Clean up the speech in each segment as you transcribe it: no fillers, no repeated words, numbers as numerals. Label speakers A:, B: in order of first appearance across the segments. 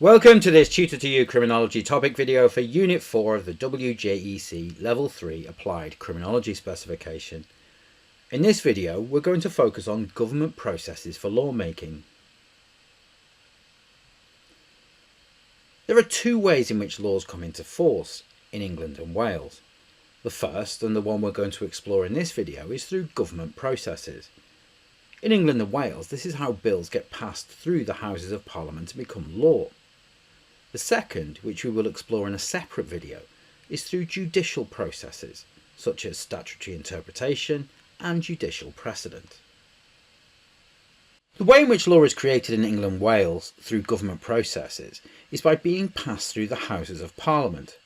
A: Welcome to this Tutor to You Criminology topic video for Unit 4 of the WJEC Level 3 Applied Criminology specification. In this video, we're going to focus on government processes for lawmaking. There are two ways in which laws come into force in England and Wales. The first, and the one we're going to explore in this video, is through government processes. In England and Wales, this is how bills get passed through the Houses of Parliament and become law. The second, which we will explore in a separate video, is through judicial processes, such as statutory interpretation and judicial precedent. The way in which law is created in England and Wales through government processes is by being passed through the Houses of Parliament.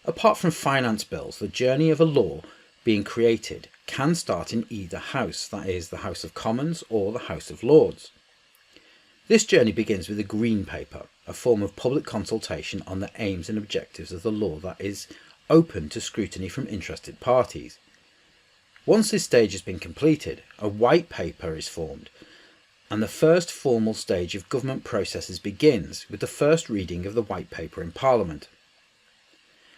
A: Apart from finance bills, the journey of a law being created can start in either house, that is, the House of Commons or the House of Lords. This journey begins with a Green Paper, a form of public consultation on the aims and objectives of the law that is open to scrutiny from interested parties. Once this stage has been completed, a White Paper is formed, and the first formal stage of government processes begins with the first reading of the White Paper in Parliament.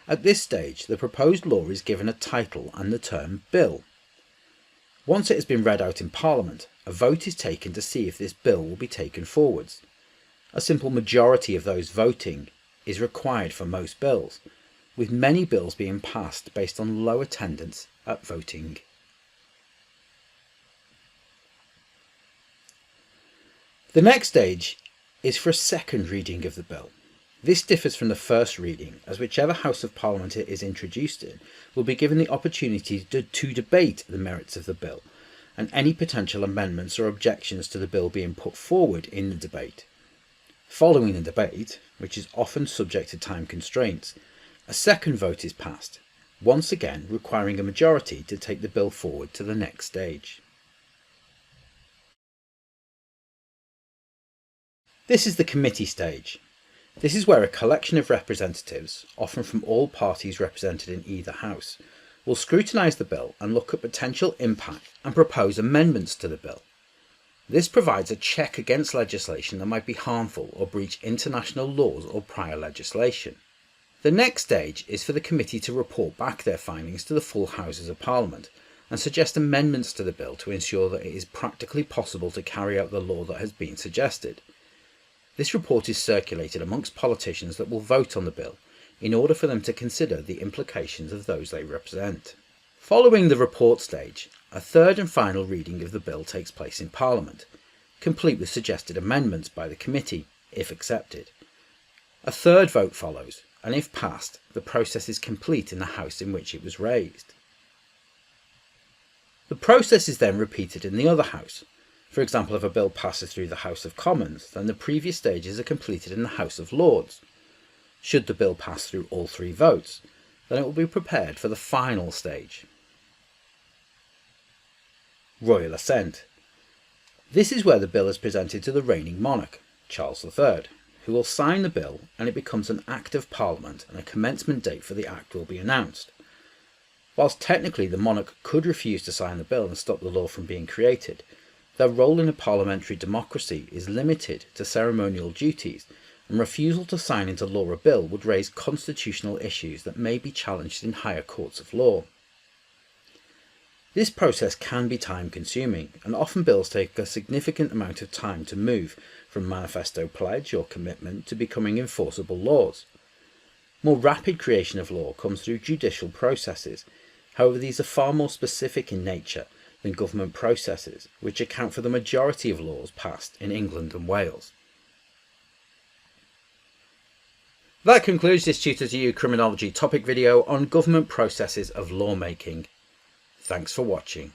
A: At this stage, the proposed law is given a title and the term Bill. Once it has been read out in Parliament, a vote is taken to see if this bill will be taken forwards. A simple majority of those voting is required for most bills, with many bills being passed based on low attendance at voting. The next stage is for a second reading of the bill. This differs from the first reading, as whichever House of Parliament it is introduced in will be given the opportunity to debate the merits of the bill and any potential amendments or objections to the bill being put forward in the debate. Following the debate, which is often subject to time constraints, a second vote is passed, once again requiring a majority to take the bill forward to the next stage. This is the committee stage. This is where a collection of representatives, often from all parties represented in either house, will scrutinise the bill and look at potential impact and propose amendments to the bill. This provides a check against legislation that might be harmful or breach international laws or prior legislation. The next stage is for the committee to report back their findings to the full Houses of Parliament and suggest amendments to the bill to ensure that it is practically possible to carry out the law that has been suggested. This report is circulated amongst politicians that will vote on the bill in order for them to consider the implications of those they represent. Following the report stage, a third and final reading of the bill takes place in Parliament, complete with suggested amendments by the committee, if accepted. A third vote follows, and if passed, the process is complete in the House in which it was raised. The process is then repeated in the other House. For example, if a bill passes through the House of Commons, then the previous stages are completed in the House of Lords. Should the bill pass through all three votes, then it will be prepared for the final stage. Royal Assent. This is where the bill is presented to the reigning monarch, Charles III, who will sign the bill and it becomes an Act of Parliament and a commencement date for the Act will be announced. Whilst technically the monarch could refuse to sign the bill and stop the law from being created, their role in a parliamentary democracy is limited to ceremonial duties, and refusal to sign into law a bill would raise constitutional issues that may be challenged in higher courts of law. This process can be time-consuming, and often bills take a significant amount of time to move from manifesto pledge or commitment to becoming enforceable laws. More rapid creation of law comes through judicial processes. However, these are far more specific in nature than government processes, which account for the majority of laws passed in England and Wales. That concludes this Tutor to You Criminology topic video on government processes of lawmaking. Thanks for watching.